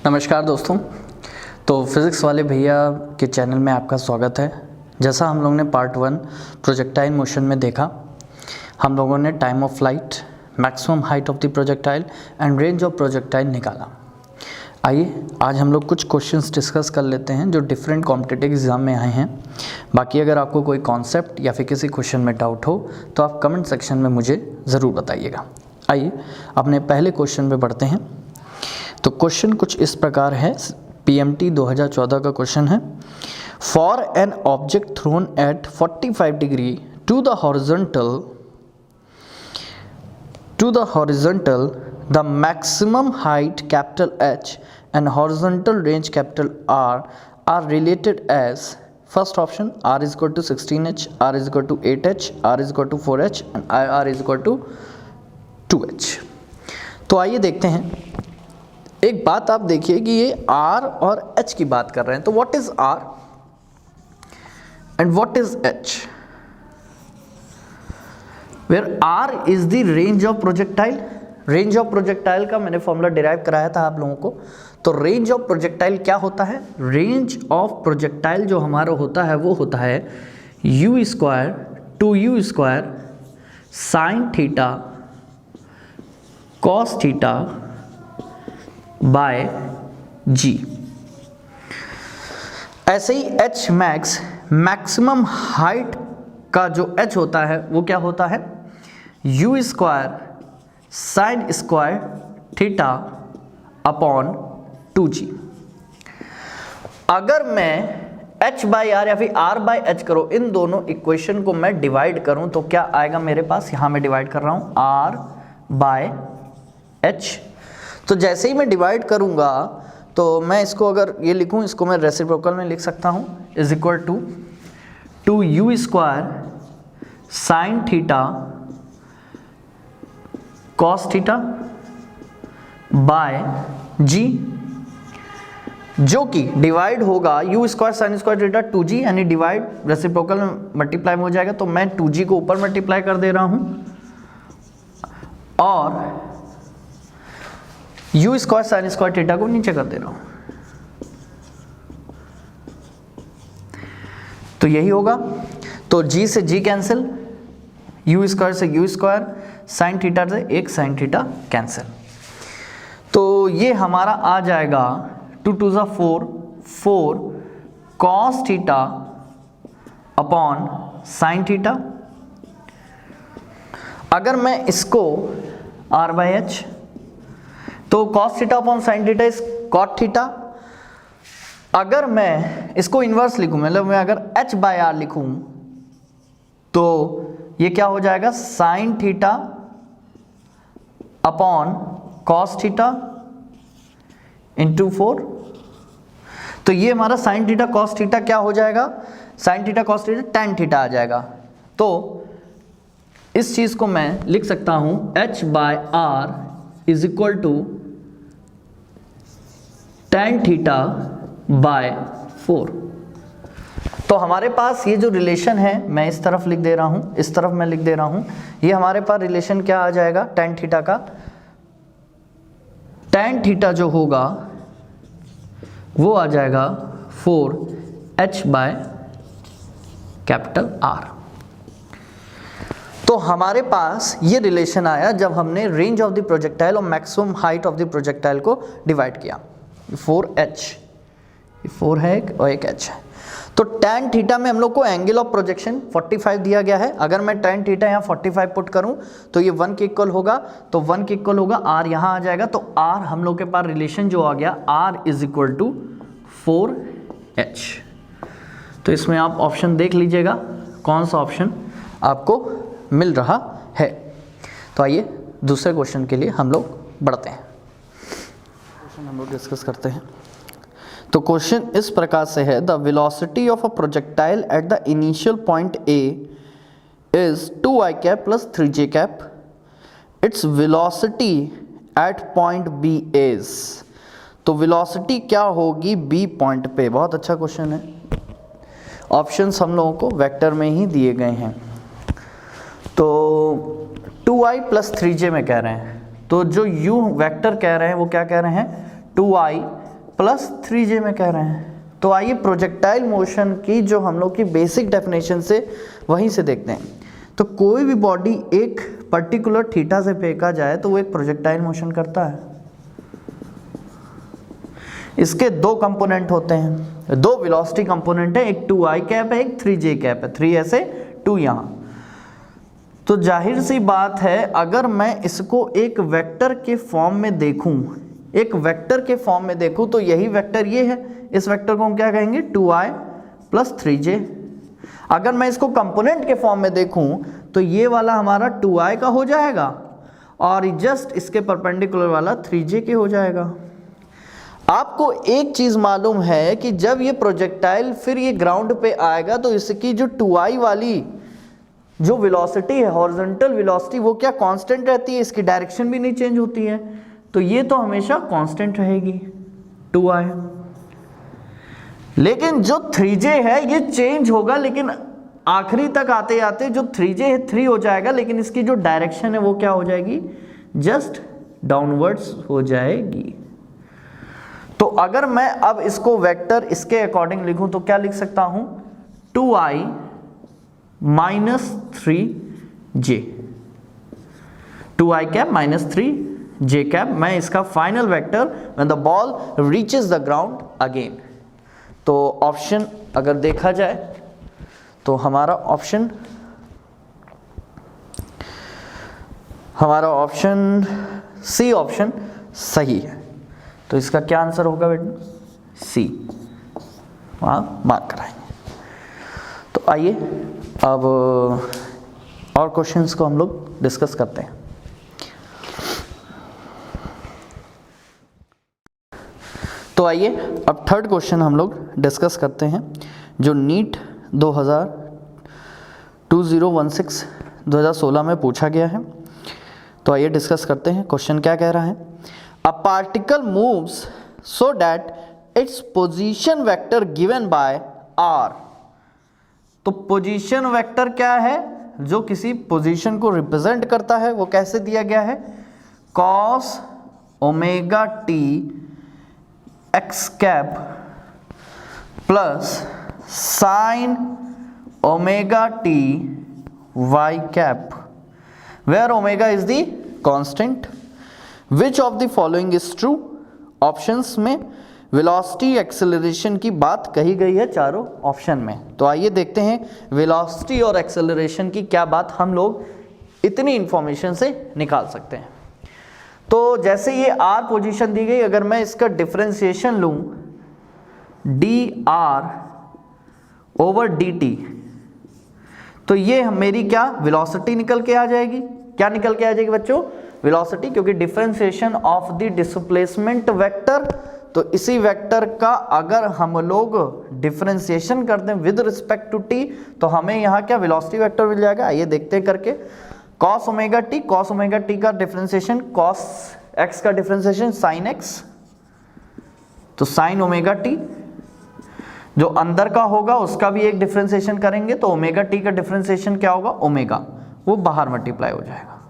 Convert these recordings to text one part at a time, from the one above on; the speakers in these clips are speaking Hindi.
नमस्कार दोस्तों। तो फिज़िक्स वाले भैया के चैनल में आपका स्वागत है। जैसा हम लोगों ने पार्ट 1 प्रोजेक्टाइल मोशन में देखा, हम लोगों ने time of flight, maximum height of the projectile and range of projectile निकाला। आइए आज हम लोग कुछ क्वेश्चंस डिस्कस कर लेते हैं जो डिफरेंट कॉम्पिटिटिव एग्जाम में आए हैं। बाकी अगर आपको कोई कॉन्सेप्ट या फिर किसी क्वेश्चन में डाउट हो तो आप कमेंट सेक्शन में मुझे ज़रूर बताइएगा। आइए अपने पहले क्वेश्चन पे बढ़ते हैं। तो क्वेश्चन कुछ इस प्रकार है, PMT 2014 का क्वेश्चन है। For an object thrown at 45 degree to the horizontal the maximum height capital H and horizontal range capital R are related as first option R is equal to 16H, R is equal to 8H, R is equal to 4H and R is equal to 2H। तो आइए देखते हैं। एक बात आप देखिए कि ये R और H की बात कर रहे हैं, तो what is R and what is H? Where R is the range of projectile। Range of projectile का मैंने फॉर्मूला डिराइव कराया था आप लोगों को। तो रेंज ऑफ प्रोजेक्टाइल क्या होता है? रेंज ऑफ प्रोजेक्टाइल जो हमारा होता है वो होता है u square to u square sine theta cos theta by g। ऐसे ही h मैक्स, मैक्सिमम हाइट का जो h होता है वो क्या होता है? u square sine square theta upon 2g। अगर मैं h बाई आर या फिर r बाई एच करो, इन दोनों इक्वेशन को मैं डिवाइड करूं तो क्या आएगा मेरे पास? यहां मैं डिवाइड कर रहा हूं r बाय h। तो जैसे ही मैं डिवाइड करूंगा तो मैं इसको अगर ये लिखूं, इसको मैं रेसिप्रोकल में लिख सकता हूं, is equal to u square sine theta cos theta by g, जो कि डिवाइड होगा u square sine square theta 2g, यानी डिवाइड रेसिप्रोकल में मल्टीप्लाई में हो जाएगा। तो मैं 2g को ऊपर मल्टीप्लाई कर दे रहा हूं और u square sine square theta को नीचे कर दे रहा हूं। तो यही होगा। तो g से g कैंसिल, u स्क्वायर से u स्क्वायर, साइन थीटा से एक साइन थीटा कैंसिल। तो ये हमारा आ जाएगा 2 2 4 cos theta upon sine theta. अगर मैं इसको r बाई एच, तो cos theta upon sine theta is cot theta. अगर मैं इसको इन्वर्स लिखूं, मतलब मैं अगर h बाई आर लिखूं तो ये क्या हो जाएगा? Sine theta upon cos theta into 4। तो ये हमारा साइन थीटा कॉस थीटा क्या हो जाएगा? Sine theta cos theta tan theta आ जाएगा। तो इस चीज को मैं लिख सकता हूं h by R is equal to tan theta by 4। तो हमारे पास ये जो रिलेशन है, मैं इस तरफ लिख दे रहा हूं, इस तरफ मैं लिख दे रहा हूं, ये हमारे पास रिलेशन क्या आ जाएगा? टेन थीटा का। टेन थीटा जो होगा वो आ जाएगा 4h बाय कैपिटल R। तो हमारे पास ये रिलेशन आया जब हमने रेंज ऑफ द प्रोजेक्टाइल और maximum height of the projectile को डिवाइड किया। 4h, 4 है और एक h है। तो tan थीटा में हम लोग को एंगल ऑफ प्रोजेक्शन 45 दिया गया है। अगर मैं tan थीटा यहाँ 45 पुट करूँ तो ये 1 के इक्वल होगा, तो 1 के इक्वल होगा, r यहाँ आ जाएगा। तो r हम लोग के पास रिलेशन जो आ गया r is equal to 4h। तो इसमें आप ऑप्शन देख लीजिएगा कौन सा ऑप्शन आपको मिल रहा है। तो आइए दूसरे क्वेश्चन के लिए हम लोग बढ़ते हैं। क्वेश्चन हम लोग डिस्कस करते हैं। तो क्वेश्चन इस प्रकार से है, the velocity of a projectile at the initial point A is 2i cap plus 3j cap. It's velocity at point B is. तो वेलोसिटी क्या होगी बी पॉइंट पे? बहुत अच्छा क्वेश्चन है। ऑप्शंस हम लोगों को वेक्टर में ही दिए गए हैं। तो 2i प्लस 3j में कह रहे हैं, तो जो u वेक्टर कह रहे हैं वो क्या कह रहे हैं? 2i प्लस 3j में कह रहे हैं। तो आइए प्रोजेक्टाइल मोशन की जो हम लोग की बेसिक डेफिनेशन से वहीं से देखते हैं। तो कोई भी बॉडी एक पर्टिकुलर थीटा से फेंका जाए तो वो एक प्रोजेक्टाइल मोशन करता है। इसके दो कंपोनेंट होते हैं, दो वेलोसिटी कंपोनेंट है, एक 2i कैप है, एक 3j कैप है, 3 ऐसे 2 यहाँ। तो जाहिर सी बात है अगर मैं इसको एक वेक्टर के फॉर्म में देखूं, एक वेक्टर के फॉर्म में देखूं तो यही वेक्टर ये है, इस वेक्टर को हम क्या कहेंगे 2i प्लस 3j। अगर मैं इसको कंपोनेंट के फॉर्म में देखूं तो ये वाला हमारा 2i का हो जाएगा और जस्ट इसके परपेंडिकुलर वाला 3j के हो जाएगा। आपको एक चीज मालूम है कि जब ये प्रोजेक्टाइल फिर ये ग्राउंड पे आएगा तो इसकी जो 2i वाली जो वेलोसिटी है, हॉरिजॉन्टल वेलोसिटी, वो क्या कांस्टेंट रहती है, इसकी डायरेक्शन भी नहीं चेंज होती है, तो ये तो हमेशा कांस्टेंट रहेगी 2i। लेकिन जो 3j है ये चेंज होगा, लेकिन आखिरी तक आते आते जो 3j है 3 हो जाएगा, लेकिन इसकी जो डायरेक्शन है वो क्या हो जाएगी, जस्ट डाउनवर्ड्स हो जाएगी। तो अगर मैं अब इसको वेक्टर इसके अकॉर्डिंग लिखूं तो क्या लिख सकता हूं, 2i minus 3j, 2i cap minus 3j cap, मैं इसका final vector when the ball reaches the ground again. तो ऑप्शन अगर देखा जाए तो हमारा ऑप्शन सी ऑप्शन सही है। तो इसका क्या आंसर होगा बेटा, सी, वहां मार्क कराएंगे। तो आइए अब और क्वेश्चंस को हम लोग डिस्कस करते हैं। तो आइए अब थर्ड क्वेश्चन हम लोग डिस्कस करते हैं जो नीट 2016 में पूछा गया है। तो आइए डिस्कस करते हैं। क्वेश्चन क्या कह रहा है, a particle moves so that its position vector given by r। तो पोजीशन वेक्टर क्या है, जो किसी पोजीशन को रिप्रेजेंट करता है, वो कैसे दिया गया है, cos omega T X cap plus sine omega T Y cap, where omega is the constant. Which of the following is true. Options में वेलोसिटी एक्सेलरेशन की बात कही गई है चारों ऑप्शन में। तो आइए देखते हैं वेलोसिटी और एक्सेलरेशन की क्या बात हम लोग इतनी इंफॉर्मेशन से निकाल सकते हैं। तो जैसे ये r पोजीशन दी गई, अगर मैं इसका डिफरेंशिएशन लूं dr ओवर dt, तो ये मेरी क्या वेलोसिटी निकल के आ जाएगी। क्या निकल के आ जाएगी बच्चों, वेलोसिटी, क्योंकि differentiation of the displacement vector. तो इसी वेक्टर का अगर हम लोग डिफरेंशिएशन कर दें विद रिस्पेक्ट टू t, तो हमें यहाँ क्या वेलोसिटी वेक्टर मिल जाएगा। आइए देखते हैं करके। cos ओमेगा t का डिफरेंशिएशन, cos x का डिफरेंशिएशन sin x, तो sin ओमेगा t जो अंदर का होगा उसका भी एक डिफरेंशिएशन करेंगे, तो ओमेगा t का डिफरेंशिएशन क्या होगा, ओमेगा, वो बाहर मल्टीप्लाई हो जाएगा।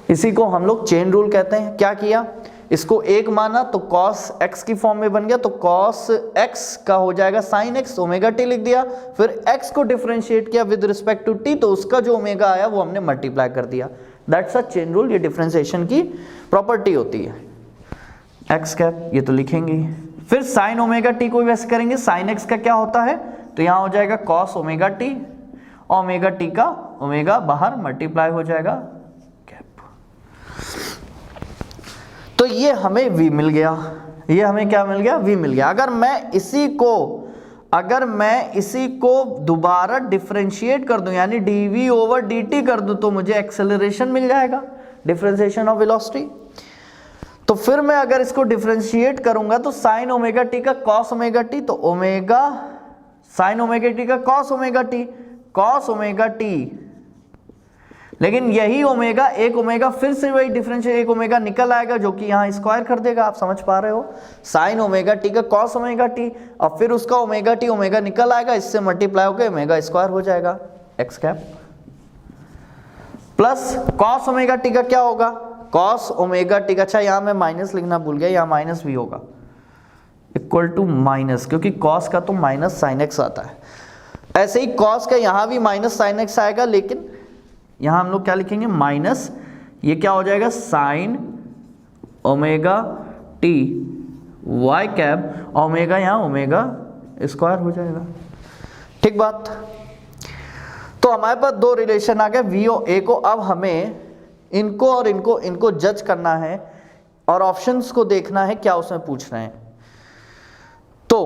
इसी को हम लोग चेन रूल कहते हैं। क्या किया, इसको एक माना तो cos x की फॉर्म में बन गया, तो cos x का हो जाएगा sin x, ओमेगा t लिख दिया, फिर x को डिफरेंशिएट किया विद रिस्पेक्ट टू t, तो उसका जो ओमेगा आया वो हमने मल्टीप्लाई कर दिया। दैट्स अ चेन रूल, ये डिफरेंशिएशन की प्रॉपर्टी होती है। x कैप ये तो लिखेंगे ही, फिर sin ओमेगा t को वैसे करेंगे, sin x का क्या होता है, तो यहाँ हो जाएगा cos omega t, omega t का ओमेगा बाहर मल्टीप्लाई हो जाएगा कैप। तो ये हमें v मिल गया, ये हमें क्या मिल गया, v मिल गया। अगर मैं इसी को दोबारा डिफरेंशिएट कर दूं, यानी dv ओवर dt कर दूं, तो मुझे एक्सेलरेशन मिल जाएगा, डिफरेंशिएशन ऑफ वेलोसिटी। तो फिर मैं अगर इसको डिफरेंशिएट करूंगा तो sin ओमेगा t का cos ओमेगा t, तो ओमेगा sin ओमेगा t का cos ओमेगा t, लेकिन यही ओमेगा, एक ओमेगा फिर से वही डिफरेंशिएट, एक ओमेगा निकल आएगा जो कि यहाँ स्क्वायर कर देगा। आप समझ पा रहे हो, sin ओमेगा t का cos ओमेगा t, और फिर उसका ओमेगा t ओमेगा निकल आएगा, इससे मल्टीप्लाई होकर ओमेगा स्क्वायर हो जाएगा x cap, plus cos omega t का क्या होगा, cos ओमेगा t का, अच्छा यहाँ मैं माइनस लिखना भूल गया, यहाँ माइनस भी होगा, इक्वल टू माइनस, क्योंकि कॉस का तो माइनस साइन एक्स आता है, ऐसे ही कॉस का यहाँ भी माइनस साइन एक्स आएगा, लेकिन यहाँ हम लोग क्या लिखेंगे माइनस, ये क्या हो जाएगा sine omega T Y cap, omega यहाँ ओमेगा स्क्वायर हो जाएगा। ठीक बात। तो हमारे पास दो रिलेशन आ गए वी और ए को। अब हमें इनको और इनको जज करना है और ऑप्शंस को देखना है क्या उसमें पूछ रहे हैं। तो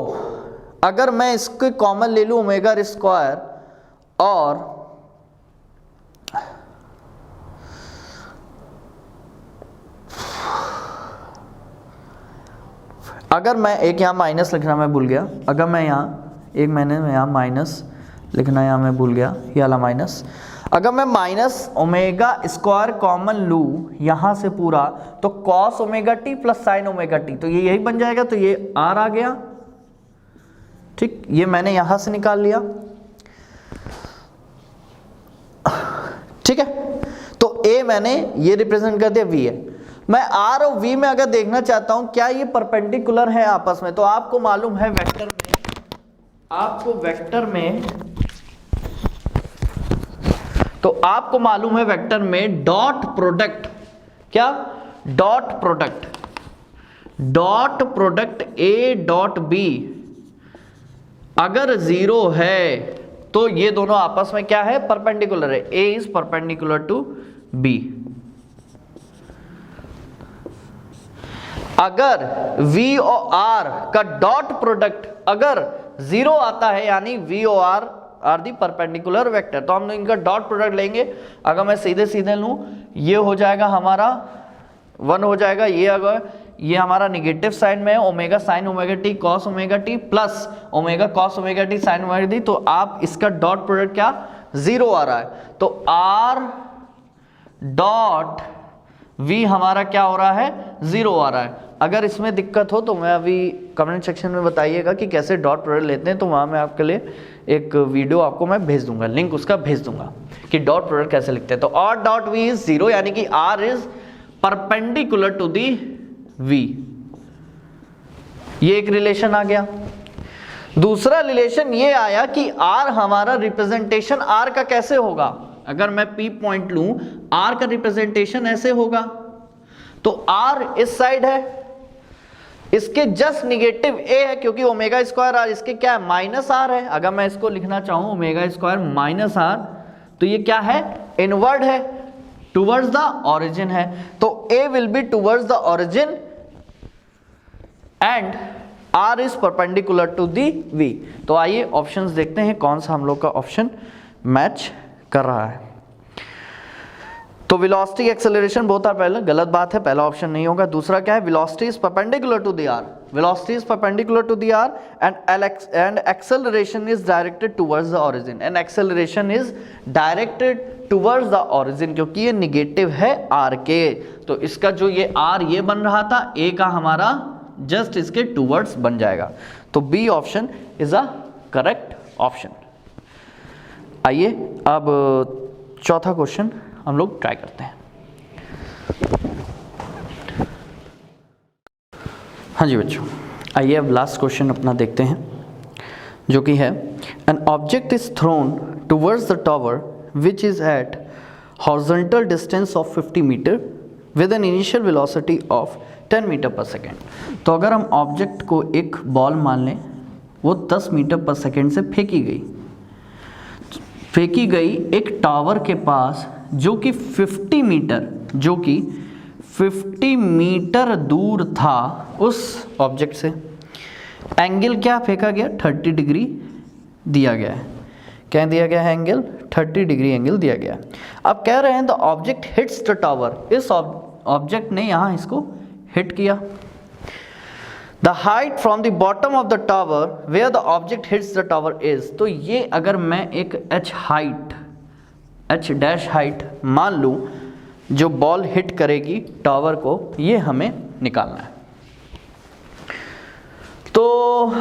अगर मैं इसको कॉमन ले लूं ओमेगा स्क्वायर, और अगर मैं एक यहाँ माइनस लिखना मैं भूल गया, अगर मैं यहाँ एक मैंने यहाँ माइनस लिखना यहाँ मैं भूल गया, ये वाला माइनस, अगर मैं माइनस ओमेगा स्क्वायर कॉमन लूँ यहाँ से पूरा, तो cos omega T plus sine omega T, तो ये यही बन जाएगा, तो ये आर आ गया। ठीक, ये मैंने यहाँ से निकाल लिया। ठीक है, तो ए मैंने ये रिप्रेजेंट कर दिया, वी है। मैं आर और वी में अगर देखना चाहता हूं क्या ये परपेंडिकुलर है आपस में, तो आपको मालूम है वेक्टर में, आपको मालूम है वेक्टर में डॉट प्रोडक्ट, क्या dot product A dot B अगर जीरो है तो ये दोनों आपस में क्या है परपेंडिकुलर है, A is perpendicular to B. अगर V और R का डॉट प्रोडक्ट अगर जीरो आता है, यानी V और R are the perpendicular vector, तो हम इनका डॉट प्रोडक्ट लेंगे। अगर मैं सीधे लूं, ये हो जाएगा हमारा 1 हो जाएगा, ये अगर ये हमारा निगेटिव साइन में है omega sine omega T cos omega T plus omega cos omega T sign omega T, तो आप इसका डॉट प्रोडक्ट क्या जीरो आ रहा है, तो R डॉट V हमारा क्या हो रहा है जीरो आ रहा है। अगर इसमें दिक्कत हो तो मैं अभी कमेंट सेक्शन में बताइएगा कि कैसे डॉट प्रोडक्ट लेते हैं, तो वहाँ मैं आपके लिए एक वीडियो आपको मैं भेज दूंगा, लिंक उसका भेज दूंगा कि डॉट प्रोडक्ट कैसे लिखते हैं। तो R dot V is zero, यानी कि R is perpendicular to the V। ये एक रिलेशन आ गया। दूसरा रिलेशन ये आया कि R हमारा रिप्रेजेंटेशन R का कैसे होगा। अगर मैं P पॉइंट लूं, R का रिप्रेजेंटेशन ऐसे होगा, तो R इस साइड है, इसके जस्ट निगेटिव A है, क्योंकि ओमेगा स्क्वायर R इसके क्या है माइनस R है। अगर मैं इसको लिखना चाहूं ओमेगा स्क्वायर माइनस R, तो ये क्या है इनवर्ड है, टुवर्ड्स द ओरिजिन है, तो A will be towards the origin and R is perpendicular to the V। तो आइए ऑप्शंस देखते हैं कौन सा हम लोग का ऑप्शन मैच कर रहा है। तो वेलोसिटी एक्सेलरेशन बहुत पहले गलत बात है, पहला ऑप्शन नहीं होगा। दूसरा क्या है, velocity is perpendicular to the R, velocity is perpendicular to the R and acceleration is directed towards the origin, and acceleration is directed towards the origin, क्योंकि ये निगेटिव है आर के, तो इसका जो ये आर ये बन रहा था, ए का हमारा जस्ट इसके टुवर्ड्स बन जाएगा। तो B option is a correct option. आइए अब चौथा क्वेश्चन हम लोग ट्राई करते हैं। हाँ जी बच्चों, आइए अब लास्ट क्वेश्चन अपना देखते हैं, जो कि है an object is thrown towards the tower which is at horizontal distance of 50 metre with an initial velocity of 10 metre per second. तो अगर हम ऑब्जेक्ट को एक बॉल मान लें, वो 10 मीटर पर सेकेंड से फेंकी गई एक टावर के पास, जो कि 50 मीटर दूर था उस ऑब्जेक्ट से। एंगल क्या फेंका गया 30 डिग्री दिया गया है, क्या दिया गया है एंगल 30 डिग्री एंगल दिया गया है। अब कह रहे हैं the object hits the tower, इस ऑब्जेक्ट ने यहाँ इसको हिट किया। The height from the bottom of the tower where the object hits the tower is, तो ये अगर मैं एक h डैश हाइट मान लूं जो बॉल हिट करेगी टावर को, ये हमें निकालना है। तो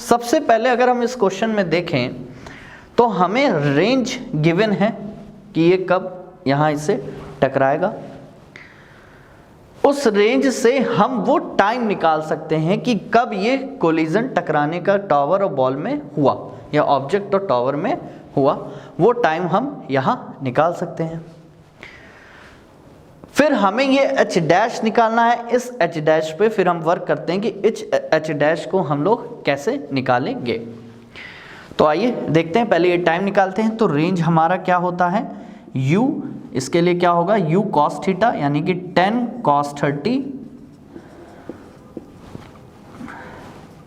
सबसे पहले अगर हम इस क्वेश्चन में देखें तो हमें रेंज गिवन है कि ये कब यहां इससे टकराएगा। उस रेंज से हम वो टाइम निकाल सकते हैं कि कब ये कोलिजन टकराने का टावर और बॉल में हुआ या ऑब्जेक्ट और टावर में हुआ, वो टाइम हम यहाँ निकाल सकते हैं। फिर हमें ये एच डैश निकालना है। इस एच डैश पे फिर हम वर्क करते हैं कि एच डैश को हम लोग कैसे निकालेंगे। तो आइए देखते हैं, पहले ये टाइम निकालते हैं। तो रेंज हमारा क्या होता है, u, इसके लिए क्या होगा u cos थीटा यानी कि 10 cos 30,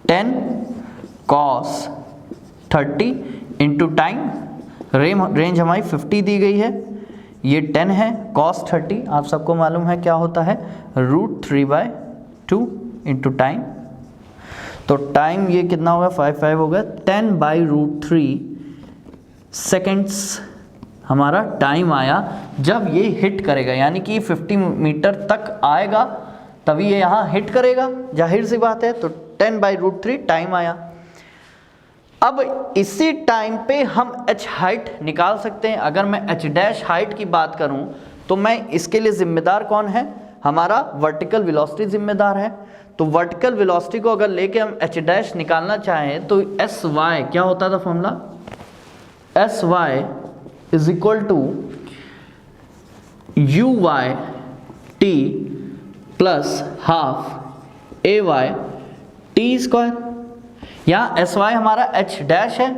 10 cos 30 into time. Range हमारी 50 दी गई है, ये 10 है, cos 30 आप सबको मालूम है क्या होता है, √3/2 इंटू टाइम। तो टाइम ये कितना होगा, 5 होगा, 10/√3 सेकेंड्स हमारा टाइम आया जब ये हिट करेगा, यानी कि 50 मीटर तक आएगा तभी ये यहाँ हिट करेगा, जाहिर सी बात है। तो 10/√3 टाइम आया। अब इसी टाइम पे हम h हाइट निकाल सकते हैं। अगर मैं h डैश हाइट की बात करूं तो मैं इसके लिए जिम्मेदार कौन है, हमारा वर्टिकल वेलोसिटी जिम्मेदार है। तो वर्टिकल वेलोसिटी को अगर लेके हम h डैश निकालना चाहें तो sy क्या होता था formula, sy is equal to uy/t plus half ay/t²। यहाँ sy हमारा h डैश है,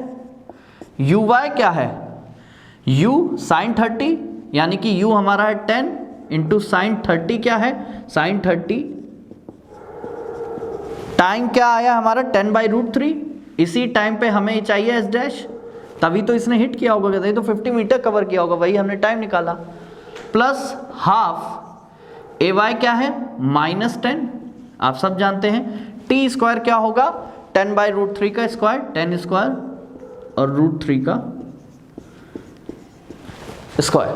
uy क्या है, u sin 30 यानी कि u हमारा है 10 इंटू साइन 30 क्या है, साइन 30 टाइम क्या आया हमारा 10/√3। इसी टाइम पे हमें चाहिए एस डैश, तभी तो इसने हिट किया होगा, कहते तो 50 मीटर कवर किया होगा, वही हमने टाइम निकाला। प्लस हाफ ay क्या है -10, आप सब जानते हैं। t² क्या होगा 10/√3 का स्क्वायर, 10² और √3 का स्क्वायर।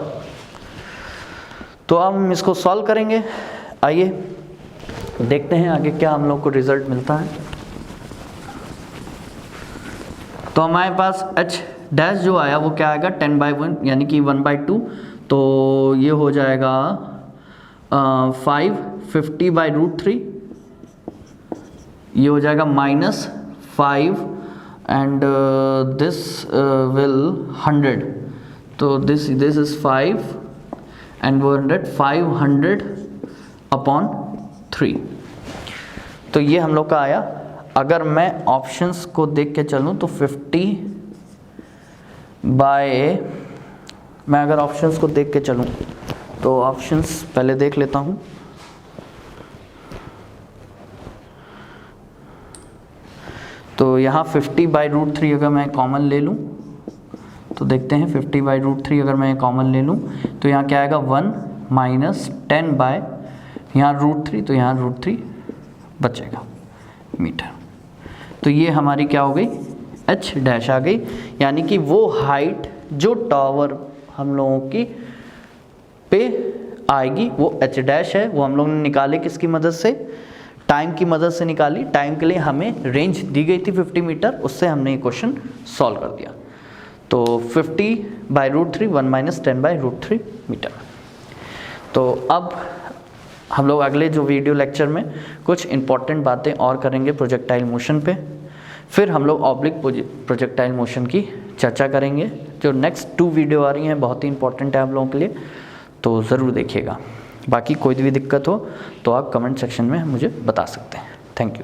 तो अब हम इसको सॉल्व करेंगे। आइए देखते हैं आगे क्या हम लोग को रिजल्ट मिलता है। तो हमारे पास h डैश जो आया वो क्या आएगा 10/1 यानी कि 1/2, तो ये हो जाएगा 550/√3, ये हो जाएगा -5 एंड दिस विल 100, तो दिस इज 5 एंड 500/3। तो ये हम लोग का आया। अगर मैं ऑप्शंस को देख के चलूँ तो 50/, मैं अगर ऑप्शंस को देख के चलूँ तो ऑप्शंस पहले देख लेता हूँ। तो यहाँ 50/√3 अगर मैं कॉमन ले लूँ तो देखते हैं 50/√3 अगर मैं कॉमन ले लूँ तो यहाँ क्या आएगा 1 - 10 यहाँ √3, तो यहाँ √3 बचेगा मीटर। तो ये हमारी क्या हो गई h डैश आ गई, यानी कि वो हाइट जो टावर हम लोगों की पे आएगी वो h डैश है। वो हम लोगों ने निकाले किसकी मदद से, टाइम की मदद से निकाली। टाइम के लिए हमें रेंज दी गई थी 50 मीटर, उससे हमने ये क्वेश्चन सॉल्व कर दिया। तो 50/√3 1 - 10/√3 मीटर। तो अब हम लोग अगले जो वीडियो लेक्चर में कुछ इंपॉर्टेंट बातें और करेंगे प्रोजेक्टाइल मोशन पे, फिर हम लोग ऑब्लिक प्रोजेक्टाइल मोशन की चर्चा करेंगे। जो नेक्स्ट 2 वीडियो आ रही हैं बहुत ही इंपॉर्टेंट है आप लोगों के लिए, तो ज़रूर देखिएगा। बाकी कोई भी दिक्कत हो तो आप कमेंट सेक्शन में मुझे बता सकते हैं। Thank you.